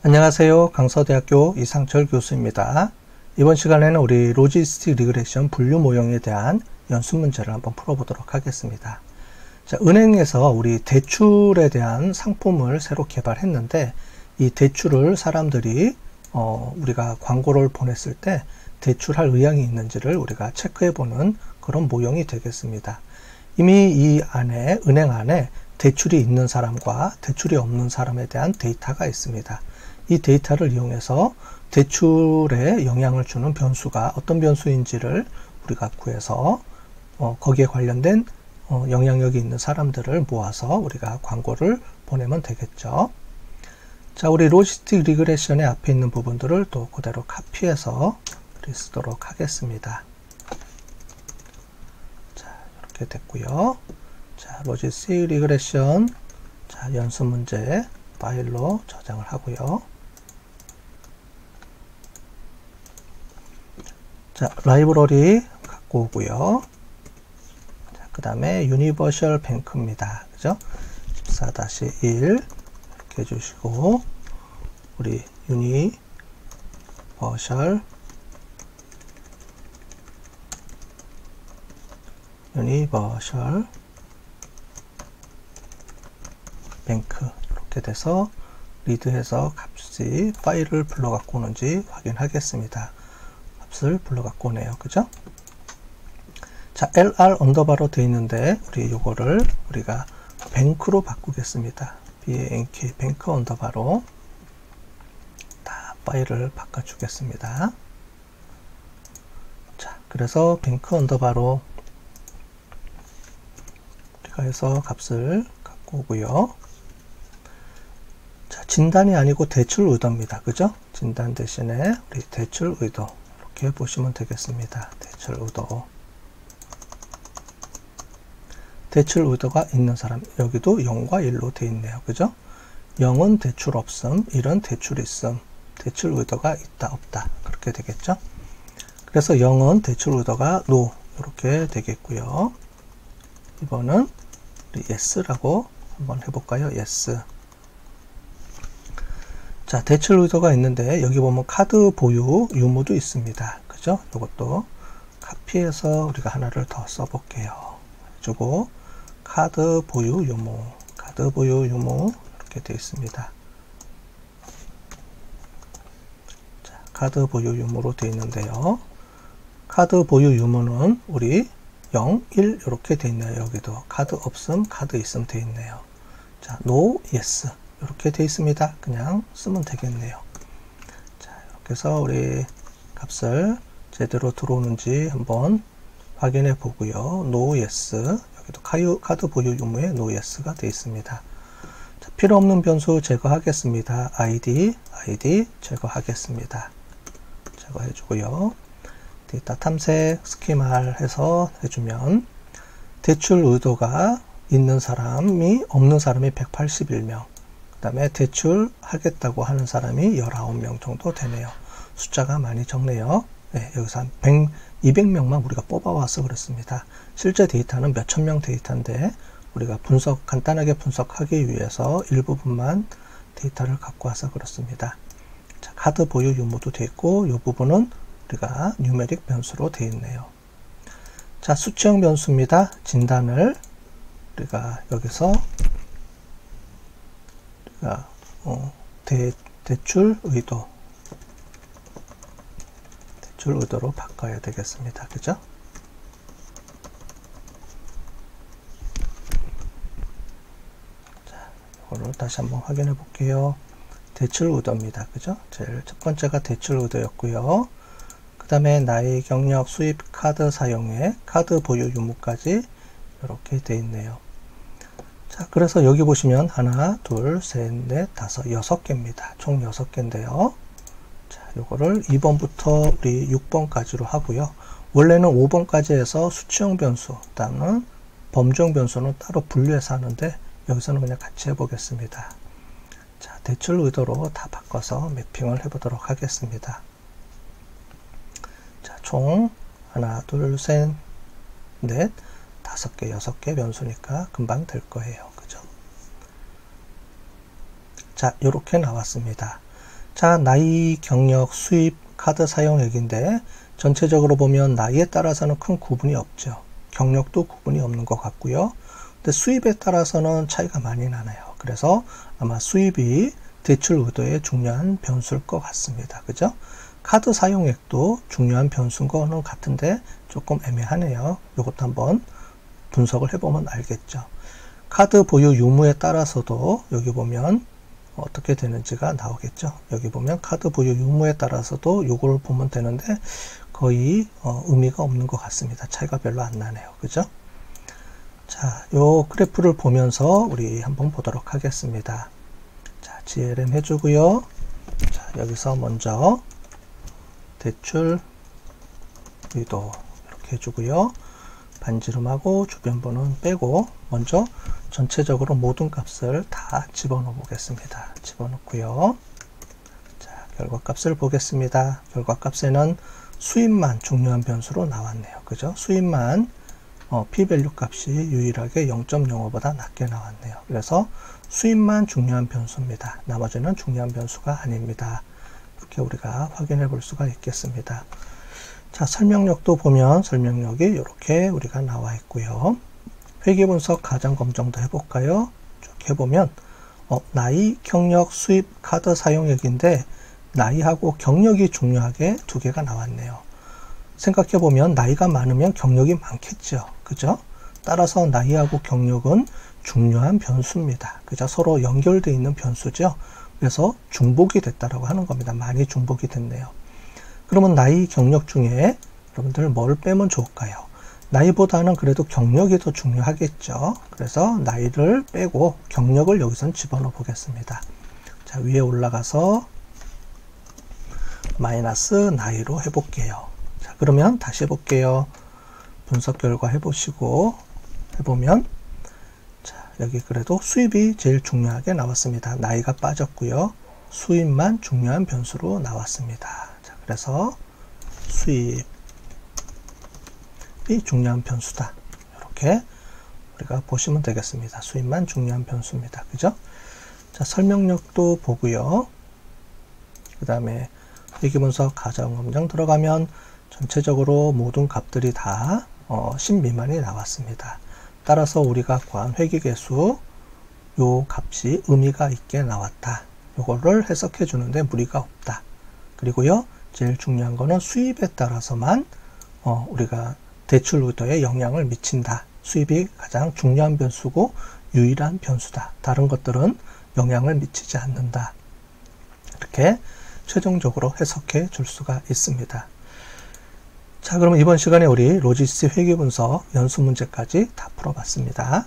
안녕하세요. 강서대학교 이상철 교수입니다. 이번 시간에는 우리 로지스틱 리그레션 분류 모형에 대한 연습 문제를 한번 풀어보도록 하겠습니다. 자, 은행에서 우리 대출에 대한 상품을 새로 개발했는데 이 대출을 사람들이 우리가 광고를 보냈을 때 대출할 의향이 있는지를 우리가 체크해보는 그런 모형이 되겠습니다. 이미 이 안에 은행 안에 대출이 있는 사람과 대출이 없는 사람에 대한 데이터가 있습니다. 이 데이터를 이용해서 대출에 영향을 주는 변수가 어떤 변수인지를 우리가 구해서 거기에 관련된 영향력이 있는 사람들을 모아서 우리가 광고를 보내면 되겠죠. 자, 우리 로지스틱 리그레션의 앞에 있는 부분들을 또 그대로 카피해서 우리 쓰도록 하겠습니다. 자, 이렇게 됐고요. 자, 로지스틱 리그레션 자, 연습 문제 파일로 저장을 하고요. 자, 라이브러리 갖고 오고요. 자, 그 다음에 유니버셜 뱅크입니다. 그죠? 14-1 이렇게 해주시고, 우리 유니버셜 뱅크 이렇게 돼서 리드해서 값이 파일을 불러 갖고 오는지 확인하겠습니다. 값을 불러 갖고 오네요. 그죠? 자, LR 언더바로 되어 있는데 우리 요거를 우리가 뱅크로 바꾸겠습니다. BANK 뱅크 언더바로 다 파일을 바꿔 주겠습니다. 자, 그래서 뱅크 언더바로 우리가 해서 값을 갖고 오고요. 자, 진단이 아니고 대출 의도입니다. 그죠? 진단 대신에 우리 대출 의도 이렇게 보시면 되겠습니다. 대출 의도. 대출 의도가 있는 사람, 여기도 0과 1로 되어 있네요. 그죠? 0은 대출 없음, 1은 대출 있음, 대출 의도가 있다, 없다. 그렇게 되겠죠? 그래서 0은 대출 의도가 NO, 이렇게 되겠고요. 이번은 우리 YES라고 한번 해볼까요? YES. 자, 대출 의도가 있는데 여기 보면 카드 보유 유무도 있습니다. 그죠? 이것도 카피해서 우리가 하나를 더 써볼게요. 해주고 카드 보유 유무, 카드 보유 유무 이렇게 되어 있습니다. 자, 카드 보유 유무로 되어 있는데요. 카드 보유 유무는 우리 0, 1 이렇게 되어 있네요. 여기도 카드 없음, 카드 있음 되어 있네요. 자, NO, YES 이렇게 되어 있습니다. 그냥 쓰면 되겠네요. 자, 이렇게 해서 우리 값을 제대로 들어오는지 한번 확인해 보고요. NO, YES 여기도 카드 보유 유무에 NO, YES가 되어 있습니다. 자, 필요 없는 변수 제거하겠습니다. ID 제거하겠습니다. 제거해 주고요. 데이터 탐색 스키마 해서 해주면 대출 의도가 있는 사람이 없는 사람이 181명, 그 다음에 대출 하겠다고 하는 사람이 19명 정도 되네요. 숫자가 많이 적네요. 네, 여기서 한 200명만 우리가 뽑아와서 그렇습니다. 실제 데이터는 몇천 명 데이터인데 우리가 간단하게 분석하기 위해서 일부분만 데이터를 갖고 와서 그렇습니다. 자, 카드 보유 유무도 되어 있고 이 부분은 우리가 뉴메릭 변수로 되어 있네요. 자, 수치형 변수입니다. 진단을 우리가 여기서 우리가 대출 의도로 바꿔야 되겠습니다. 그죠? 자, 이거를 다시 한번 확인해 볼게요. 대출 의도입니다. 그죠? 제일 첫 번째가 대출 의도였고요. 그 다음에 나의 경력, 수입, 카드 사용에 카드 보유 유무까지 이렇게 되어 있네요. 자, 그래서 여기 보시면 하나, 둘, 셋, 넷, 다섯, 6개입니다. 총 6개인데요. 자, 요거를 2번부터 우리 6번까지로 하고요. 원래는 5번까지 해서 수치형 변수, 다음은 범주형 변수는 따로 분류해서 하는데 여기서는 그냥 같이 해보겠습니다. 자, 대출 의도로 다 바꿔서 매핑을 해보도록 하겠습니다. 자, 총 하나, 둘, 셋, 넷, 5개, 6개 변수니까 금방 될 거예요. 그죠? 자, 요렇게 나왔습니다. 자, 나이, 경력, 수입, 카드 사용액인데 전체적으로 보면 나이에 따라서는 큰 구분이 없죠. 경력도 구분이 없는 것 같고요. 근데 수입에 따라서는 차이가 많이 나네요. 그래서 아마 수입이 대출 의도의 중요한 변수일 것 같습니다. 그죠? 카드 사용액도 중요한 변수인 거는 같은데 조금 애매하네요. 이것도 한번 분석을 해보면 알겠죠. 카드 보유 유무에 따라서도 여기 보면 어떻게 되는지가 나오겠죠. 여기 보면 카드 보유 유무에 따라서도 요걸 보면 되는데 거의 의미가 없는 것 같습니다. 차이가 별로 안 나네요. 그죠? 자, 요 그래프를 보면서 우리 한번 보도록 하겠습니다. 자, GLM 해주고요. 자, 여기서 먼저 대출 의도 이렇게 해주고요. 반지름하고 주변번호는 빼고 먼저 전체적으로 모든 값을 다 집어넣어 보겠습니다. 집어넣고요. 자, 결과값을 보겠습니다. 결과값에는 수입만 중요한 변수로 나왔네요. 그죠? 수입만 p-value 값이 유일하게 0.05보다 낮게 나왔네요. 그래서 수입만 중요한 변수입니다. 나머지는 중요한 변수가 아닙니다. 이렇게 우리가 확인해 볼 수가 있겠습니다. 자, 설명력도 보면 설명력이 이렇게 우리가 나와 있고요. 회계분석 가장 검정도 해볼까요? 쭉 해보면 나이, 경력, 수입, 카드 사용액인데 나이하고 경력이 중요하게 두 개가 나왔네요. 생각해보면 나이가 많으면 경력이 많겠죠. 그죠? 따라서 나이하고 경력은 중요한 변수입니다. 그죠? 서로 연결되어 있는 변수죠. 그래서 중복이 됐다라고 하는 겁니다. 많이 중복이 됐네요. 그러면 나이, 경력 중에 여러분들 뭘 빼면 좋을까요? 나이보다는 그래도 경력이 더 중요하겠죠. 그래서 나이를 빼고 경력을 여기선 집어넣어 보겠습니다. 자, 위에 올라가서 마이너스 나이로 해볼게요. 자, 그러면 다시 해볼게요. 분석 결과 해보시고 해보면 자, 여기 그래도 수입이 제일 중요하게 나왔습니다. 나이가 빠졌고요. 수입만 중요한 변수로 나왔습니다. 자, 그래서 수입이 중요한 변수다. 이렇게 우리가 보시면 되겠습니다. 수입만 중요한 변수입니다. 그죠? 자, 설명력도 보고요. 그 다음에 회계분석 가정검정 들어가면 전체적으로 모든 값들이 다 10 미만이 나왔습니다. 따라서 우리가 구한 회계계수 요 값이 의미가 있게 나왔다. 요거를 해석해 주는데 무리가 없다. 그리고요, 제일 중요한 거는 수입에 따라서만 우리가 대출 의도에 영향을 미친다. 수입이 가장 중요한 변수고 유일한 변수다. 다른 것들은 영향을 미치지 않는다. 이렇게 최종적으로 해석해 줄 수가 있습니다. 자, 그러면 이번 시간에 우리 로지스 회계분석 연수 문제까지 다 풀어봤습니다.